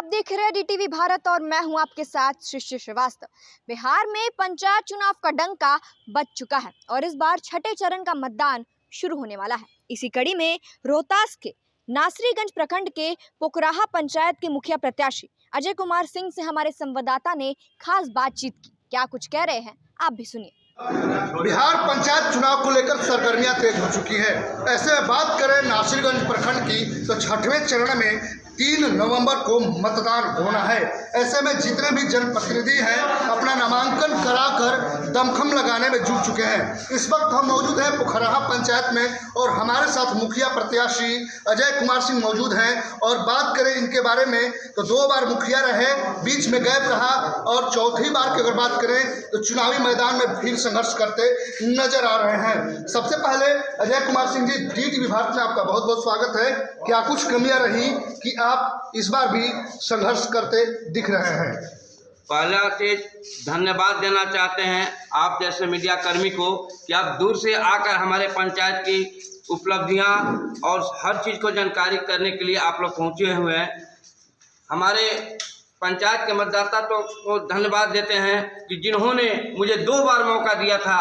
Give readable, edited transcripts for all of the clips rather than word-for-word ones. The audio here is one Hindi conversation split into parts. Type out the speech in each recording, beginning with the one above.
देख रहे हैं डीटीवी भारत और मैं हूं आपके साथ शिष्य श्रीवास्तव। बिहार में पंचायत चुनाव का डंका बज चुका है और इस बार छठे चरण का मतदान शुरू होने वाला है। इसी कड़ी में रोहतास के नासरीगंज प्रखंड के पोखराहा पंचायत के मुखिया प्रत्याशी अजय कुमार सिंह से हमारे संवाददाता ने खास बातचीत की। क्या कुछ कह रहे हैं आप भी सुनिए। बिहार पंचायत चुनाव को लेकर सरगर्मियां तेज हो चुकी है। ऐसे में बात करें नासिरगंज प्रखंड की तो छठवें चरण में 3 नवंबर को मतदान होना है। ऐसे में जितने भी जनप्रतिनिधि हैं अपना नामांकन कराकर दमखम लगाने में जुट चुके हैं। इस वक्त हम मौजूद हैं पोखराहा पंचायत में और हमारे साथ मुखिया प्रत्याशी अजय कुमार सिंह मौजूद हैं। और बात करें इनके बारे में तो 2 बार मुखिया रहे, बीच में गैप रहा और चौथी बार की अगर बात करें तो चुनावी मैदान में फिर संघर्ष करते नजर आ रहे हैं। सबसे पहले अजय कुमार सिंह जी, डीटीवी भारत में आपका बहुत बहुत स्वागत है। क्या कुछ कमियां रही कि आप इस बार भी संघर्ष करते दिख रहे हैं? पहला चीज धन्यवाद देना चाहते हैं आप जैसे मीडिया कर्मी को कि आप दूर से आकर हमारे पंचायत की उपलब्धियां और हर चीज़ को जानकारी करने के लिए आप लोग पहुंचे हुए हैं। हमारे पंचायत के मतदाता को धन्यवाद देते हैं कि जिन्होंने मुझे 2 बार मौका दिया था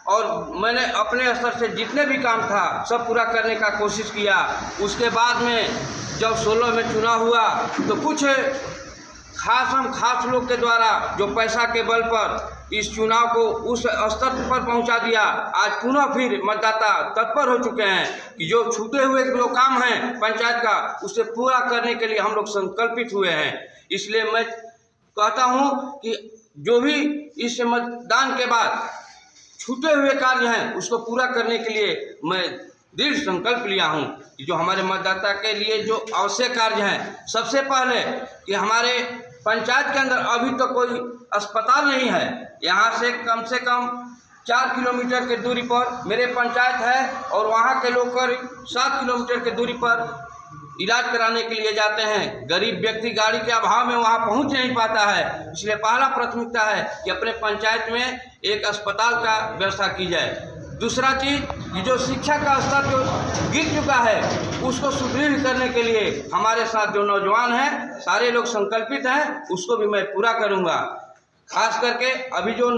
और मैंने अपने स्तर से जितने भी काम था सब पूरा करने का कोशिश किया। उसके बाद में जब 16 में चुनाव हुआ तो कुछ खास लोग के द्वारा जो पैसा के बल पर इस चुनाव को उस स्तर पर पहुंचा दिया। आज पुनः फिर मतदाता तत्पर हो चुके हैं कि जो छूटे हुए जो काम हैं पंचायत का उसे पूरा करने के लिए हम लोग संकल्पित हुए हैं। इसलिए मैं कहता हूं कि जो भी इस मतदान के बाद छूटे हुए कार्य हैं उसको पूरा करने के लिए मैं दृढ़ संकल्प लिया हूं कि जो हमारे मतदाता के लिए जो आवश्यक कार्य हैं, सबसे पहले कि हमारे पंचायत के अंदर अभी तो कोई अस्पताल नहीं है। यहाँ से कम 4 किलोमीटर के दूरी पर मेरे पंचायत है और वहाँ के लोग करीब 7 किलोमीटर के दूरी पर इलाज कराने के लिए जाते हैं। गरीब व्यक्ति गाड़ी के अभाव में वहाँ पहुँच नहीं पाता है। इसलिए पहला प्राथमिकता है कि अपने पंचायत में एक अस्पताल का व्यवस्था की जाए। दूसरा चीज़, ये जो शिक्षा का स्तर जो गिर चुका है उसको सुदृढ़ करने के लिए हमारे साथ जो नौजवान हैं सारे लोग संकल्पित हैं, उसको भी मैं पूरा करूँगा। खास करके अभी जो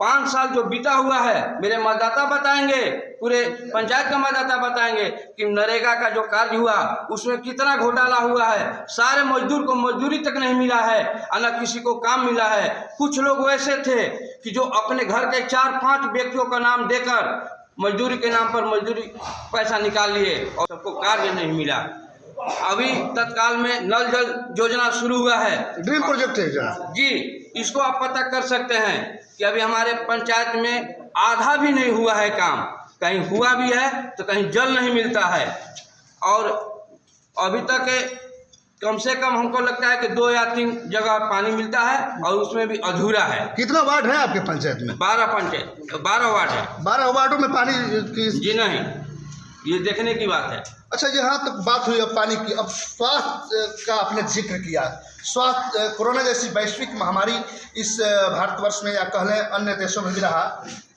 5 साल जो बीता हुआ है मेरे मतदाता बताएंगे, पूरे पंचायत का मतदाता बताएंगे कि नरेगा का जो कार्य हुआ उसमें कितना घोटाला हुआ है। सारे मजदूर को मजदूरी तक नहीं मिला है, न किसी को काम मिला है। कुछ लोग वैसे थे कि जो अपने घर के 4-5 व्यक्तियों का नाम देकर मजदूरी के नाम पर मजदूरी पैसा निकाल लिए और सबको कार्य नहीं मिला। अभी तत्काल में नल जल योजना शुरू हुआ है, ड्रीम प्रोजेक्ट है जी। इसको आप पता कर सकते हैं कि अभी हमारे पंचायत में आधा भी नहीं हुआ है काम। कहीं हुआ भी है तो कहीं जल नहीं मिलता है और अभी तक कम से कम हमको लगता है कि 2 या 3 जगह पानी मिलता है और उसमें भी अधूरा है। कितना वार्ड है आपके पंचायत में? 12 वार्ड है। 12 वार्डों में पानी की? जी नहीं, ये देखने की बात है। अच्छा, यहाँ तक बात हुई अब पानी की, अब स्वास्थ्य का आपने जिक्र किया। स्वास्थ्य, कोरोना जैसी वैश्विक महामारी इस भारतवर्ष में या कह लें अन्य देशों में भी रहा,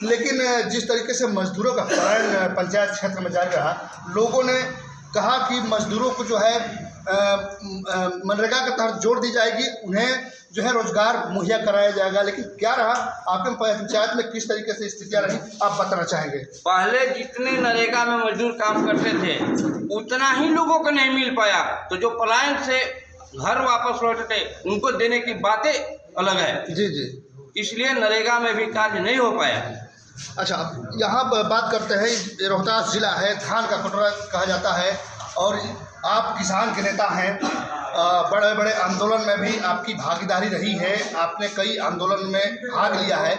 लेकिन जिस तरीके से मजदूरों का पलायन पंचायत क्षेत्र में जारी रहा, लोगों ने कहा कि मजदूरों को जो है मनरेगा के तहत जोड़ दी जाएगी, उन्हें जो है रोजगार मुहैया कराया जाएगा। लेकिन क्या रहा आपके पंचायत में, किस तरीके से स्थितियाँ रही, आप बताना चाहेंगे? पहले जितने नरेगा में मजदूर काम करते थे उतना ही लोगों को नहीं मिल पाया, तो जो पलायन से घर वापस लौटे उनको देने की बातें अलग है। जी जी। इसलिए नरेगा में भी कार्य नहीं हो पाया। अच्छा, यहाँ बात करते हैं, रोहतास जिला है, धान का कटोरा कहा जाता है और आप किसान के नेता हैं। बड़े बड़े आंदोलन में भी आपकी भागीदारी रही है, आपने कई आंदोलन में भाग लिया है।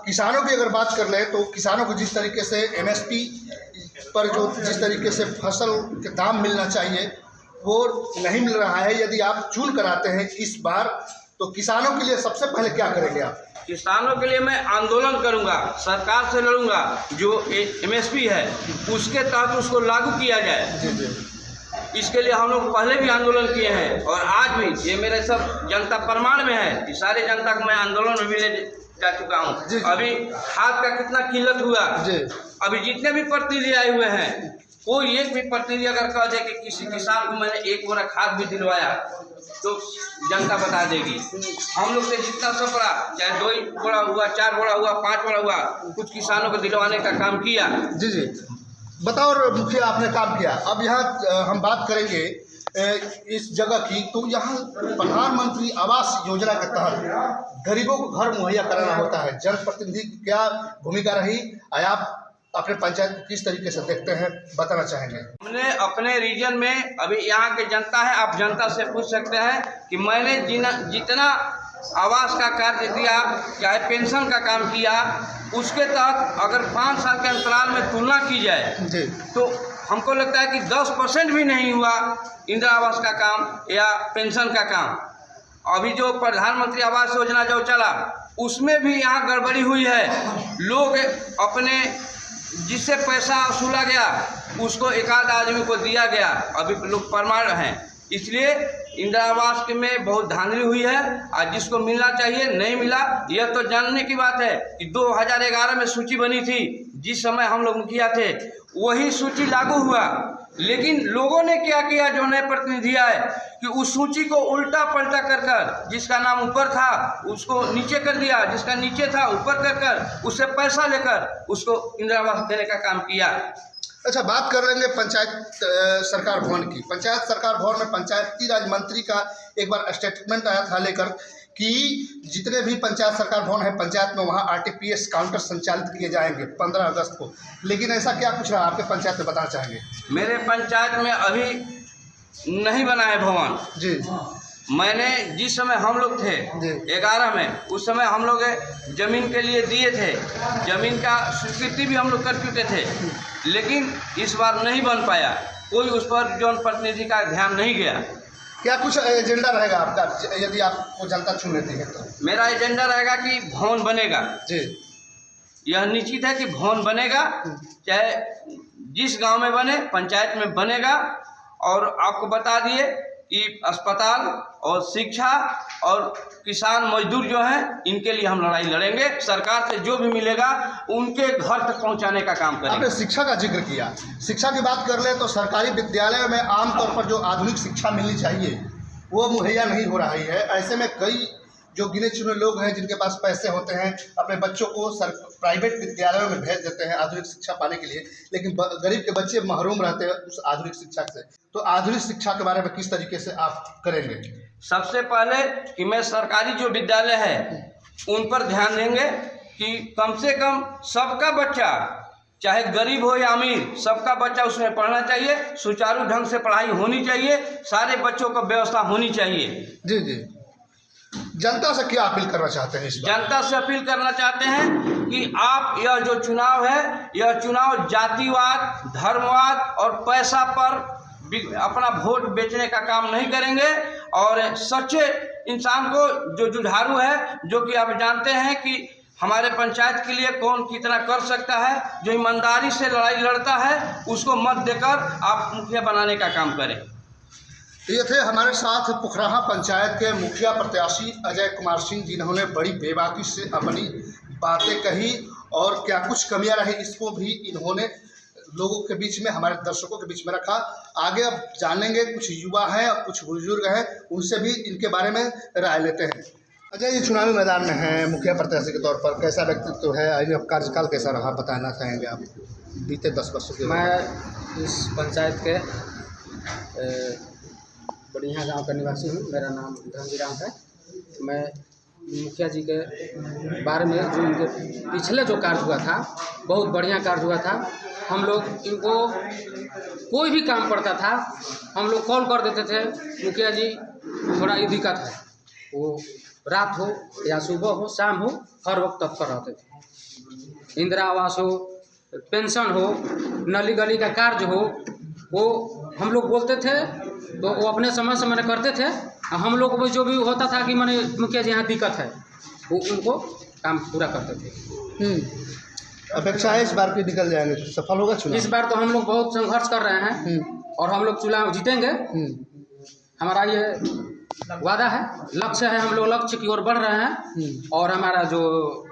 किसानों की अगर बात कर लें तो किसानों को जिस तरीके से MSP पर जो जिस तरीके से फसल के दाम मिलना चाहिए वो नहीं मिल रहा है। यदि आप चुन कर आते हैं इस बार तो किसानों के लिए सबसे पहले क्या करेंगे आप? किसानों के लिए मैं आंदोलन करूंगा, सरकार से लड़ूंगा। जो MSP है उसके तहत उसको लागू किया जाए। इसके लिए हम लोग पहले भी आंदोलन किए हैं और आज भी ये मेरे सब जनता प्रमाण में है कि सारे जनता को मैं आंदोलन में भी ले जा चुका हूँ। अभी खाद का कितना किल्लत हुआ, अभी जितने भी प्रतिनिधि आए हुए हैं कोई एक भी प्रतिनिधि अगर कह दे कि किसी किसान को मैंने 1 बोरा खाद भी दिलवाया तो जनता बता देगी। हम लोग से जितना सपड़ा, चाहे 2 बोरा हुआ, 4 बोरा हुआ, 5 बोरा हुआ, कुछ किसानों को दिलवाने का काम किया। जी जी, बताओ मुखिया, आपने काम किया। अब यहाँ हम बात करेंगे इस जगह की, तो यहाँ प्रधानमंत्री आवास योजना के तहत गरीबों को घर मुहैया कराना होता है। जनप्रतिनिधि की क्या भूमिका रही, आप अपने पंचायत को किस तरीके से देखते हैं, बताना चाहेंगे? हमने अपने रीजन में, अभी यहाँ के जनता है, आप जनता से पूछ सकते हैं कि मैंने जितना आवास का कार्य दिया, चाहे पेंशन का काम किया, उसके तहत अगर 5 साल के अंतराल में तुलना की जाए जी, तो हमको लगता है कि 10% भी नहीं हुआ इंदिरा आवास का काम या पेंशन का काम। अभी जो प्रधानमंत्री आवास योजना जो चला, उसमें भी यहाँ गड़बड़ी हुई है। लोग अपने जिससे पैसा वसूला गया उसको एक आध आदमी को दिया गया, अभी लोग परमार हैं। इसलिए इंदिरा आवास में बहुत धांधली हुई है। आज जिसको मिलना चाहिए नहीं मिला। यह तो जानने की बात है कि 2011 में सूची बनी थी, जिस समय हम लोग मुखिया थे, वही सूची लागू हुआ। लेकिन लोगों ने क्या किया, जो नए प्रतिनिधि आए, कि उस सूची को उल्टा पलटा कर जिसका नाम ऊपर था उसको नीचे कर दिया, जिसका नीचे था ऊपर कर उससे पैसा लेकर उसको इंदिरा आवास देने का काम किया। अच्छा, बात कर लेंगे पंचायत सरकार भवन की। पंचायत सरकार भवन में पंचायती राज मंत्री का एक बार स्टेटमेंट आया था लेकर कि जितने भी पंचायत सरकार भवन है पंचायत में, वहाँ RTPS काउंटर संचालित किए जाएंगे 15 अगस्त को। लेकिन ऐसा क्या कुछ रहा आपके पंचायत में, बताना चाहेंगे? मेरे पंचायत में अभी नहीं बना है भवन जी। मैंने जिस समय हम लोग थे 11 में, उस समय हम लोग जमीन के लिए दिए थे, जमीन का स्वीकृति भी हम लोग कर चुके थे, लेकिन इस बार नहीं बन पाया। कोई उस पर जन प्रतिनिधि का ध्यान नहीं गया। क्या कुछ एजेंडा रहेगा आपका यदि आपको जनता चुन लेती है तो? मेरा एजेंडा रहेगा कि भवन बनेगा जी। यह निश्चित है कि भवन बनेगा, चाहे जिस गांव में बने, पंचायत में बनेगा। और आपको बता दिए कि अस्पताल और शिक्षा और किसान मजदूर जो हैं, इनके लिए हम लड़ाई लड़ेंगे। सरकार से जो भी मिलेगा उनके घर तक पहुंचाने का काम करेंगे। आपने शिक्षा का जिक्र किया, शिक्षा की बात कर ले तो सरकारी विद्यालयों में आमतौर पर जो आधुनिक शिक्षा मिलनी चाहिए वो मुहैया नहीं हो रही है। ऐसे में कई जो गिने चुने लोग हैं जिनके पास पैसे होते हैं, अपने बच्चों को प्राइवेट विद्यालयों में भेज देते हैं आधुनिक शिक्षा पाने के लिए, लेकिन गरीब के बच्चे महरूम रहते हैं उस आधुनिक शिक्षा से। तो आधुनिक शिक्षा के बारे में किस तरीके से आप करेंगे? सबसे पहले कि मैं सरकारी जो विद्यालय है उन पर ध्यान देंगे कि कम से कम सबका बच्चा, चाहे गरीब हो या अमीर, सबका बच्चा उसमें पढ़ना चाहिए। सुचारू ढंग से पढ़ाई होनी चाहिए, सारे बच्चों को व्यवस्था होनी चाहिए। जी जी। जनता से क्या अपील करना चाहते हैं इस बार? जनता से अपील करना चाहते हैं कि आप, यह जो चुनाव है, यह चुनाव जातिवाद, धर्मवाद और पैसा पर अपना वोट बेचने का काम नहीं करेंगे। और सच्चे इंसान को, जो जुझारू है, जो कि आप जानते हैं कि हमारे पंचायत के लिए कौन कितना कर सकता है, जो ईमानदारी से लड़ाई लड़ता है, उसको मत देकर आप मुखिया बनाने का काम करें। ये थे हमारे साथ पुखराहा पंचायत के मुखिया प्रत्याशी अजय कुमार सिंह, जिन्होंने बड़ी बेबाकी से अपनी बातें कही और क्या कुछ कमियां रही इसको भी इन्होंने लोगों के बीच में, हमारे दर्शकों के बीच में रखा। आगे अब जानेंगे, कुछ युवा हैं और कुछ बुजुर्ग हैं, उनसे भी इनके बारे में राय लेते हैं। अजय, ये चुनावी मैदान में हैं मुखिया प्रत्याशी के तौर पर, कैसा व्यक्तित्व है, अब कार्यकाल कैसा रहा, बताना चाहेंगे आप बीते 10 वर्षों के? मैं इस पंचायत के बढ़िया गांव का निवासी हूँ। मेरा नाम धनजीराम है। मैं मुखिया जी के बारे में, जो इनके पिछले जो कार्य हुआ था, बहुत बढ़िया कार्य हुआ था। हम लोग इनको कोई भी काम पड़ता था, हम लोग कॉल कर देते थे, मुखिया जी थोड़ा ये दिक्कत है, वो रात हो या सुबह हो, शाम हो, हर वक्त तत्पर रहते थे। इंदिरा आवास हो, पेंशन हो, नली गली का कार्य हो, वो हम लोग बोलते थे तो वो अपने समय से मैंने करते थे। हम लोग को जो भी होता था कि मैंने मुखिया जी यहाँ दिक्कत है, वो उनको काम पूरा करते थे। अपेक्षा है इस बार की निकल जाएंगे, सफल होगा चुनाव? इस बार तो हम लोग बहुत संघर्ष कर रहे हैं और हम लोग चुनाव जीतेंगे। हमारा ये वादा है, लक्ष्य है, हम लोग लक्ष्य की ओर बढ़ रहे हैं। और हमारा जो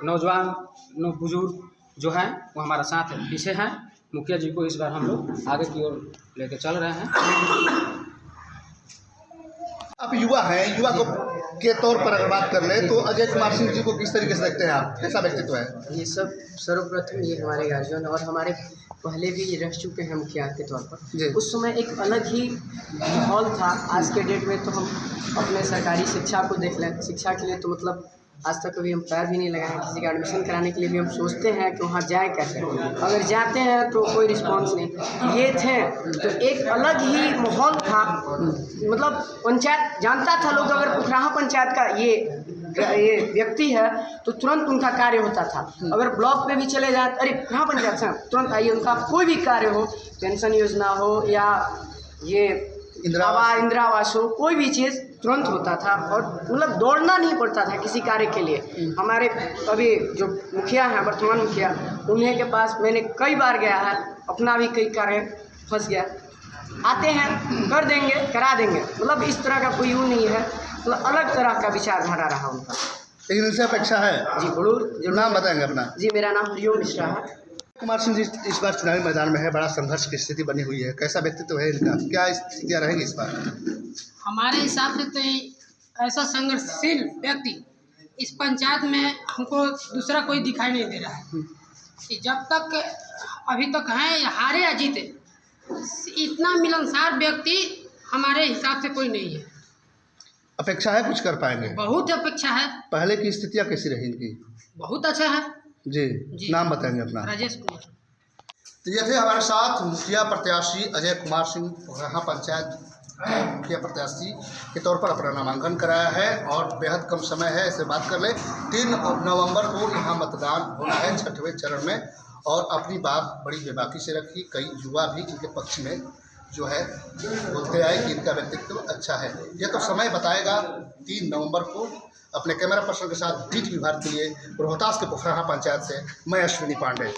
नौजवान बुजुर्ग जो हैं वो हमारे साथ पीछे हैं, मुखिया जी को इस बार हम लोग आगे की ओर लेके चल रहे हैं। आप युवा हैं, युवा को के तौर पर अगर बात कर ले तो अजय कुमार सिंह जी को किस तरीके से देखते हैं आप, कैसा व्यक्तित्व है? ये सब सर्वप्रथम ये हमारे गार्जियन और हमारे पहले भी रह चुके हैं मुखिया के तौर जी। पर। उस समय एक अलग ही माहौल था। आज के डेट में तो हम अपने सरकारी शिक्षा को देख लें, शिक्षा के लिए तो मतलब आज तक कभी हम पैर भी नहीं लगाए। किसी का एडमिशन कराने के लिए भी हम सोचते हैं कि वहाँ जाए कैसे, अगर जाते हैं तो कोई रिस्पांस नहीं। ये थे तो एक अलग ही माहौल था। मतलब पंचायत जानता था लोग, अगर पुखराहा पंचायत का ये व्यक्ति है तो तुरंत उनका कार्य होता था। अगर ब्लॉक पे भी चले जाए, अरे पुखराहा पंचायत से तुरंत आइए, उनका कोई भी कार्य हो, पेंशन योजना हो या ये इंदिरा आवास हो, कोई भी चीज़ तुरंत होता था और मतलब दौड़ना नहीं पड़ता था किसी कार्य के लिए। हमारे अभी जो मुखिया हैं, वर्तमान मुखिया, उन्हीं के पास मैंने कई बार गया है, अपना भी कई कार्य फंस गया, आते हैं कर देंगे, करा देंगे। मतलब इस तरह का कोई वो नहीं है, मतलब अलग तरह का विचारधारा रहा उनका। लेकिन इनसे अपेक्षा है जी जरूर। नाम बताएंगे अपना? जी मेरा नाम हरिओम मिश्रा है। कुमार सिंह जी इस बार चुनावी मैदान में है, बड़ा संघर्ष की स्थिति बनी हुई है, कैसा व्यक्तित्व है इनका, क्या स्थितियाँ रहेंगी इस बार? हमारे हिसाब से तो ऐसा संघर्षशील व्यक्ति इस पंचायत में हमको दूसरा कोई दिखाई नहीं दे रहा है कि जब तक अभी तक हैं, हारे या जीते, इतना मिलनसार व्यक्ति हमारे हिसाब से कोई नहीं है। अपेक्षा है कुछ कर पाएंगे? बहुत अपेक्षा है। पहले की स्थितियाँ कैसी रही इनकी? बहुत अच्छा है जी। नाम बताएंगे अपना? राजेश कुमार। तो ये थे हमारे साथ मुखिया प्रत्याशी अजय कुमार सिंह, पुखराहा पंचायत मुखिया प्रत्याशी के तौर पर अपना नामांकन कराया है और बेहद कम समय है, ऐसे बात कर ले। 3 नवंबर को यहाँ मतदान होना है 6वें चरण में, और अपनी बात बड़ी बेबाकी से रखी। कई युवा भी इनके पक्ष में जो है बोलते आए कि इनका व्यक्तित्व अच्छा है। ये तो समय बताएगा 3 नवंबर को। अपने कैमरा पर्सन के साथ DTV भारत के लिए रोहतास के पुखराहा पंचायत से मैं अश्विनी पांडे।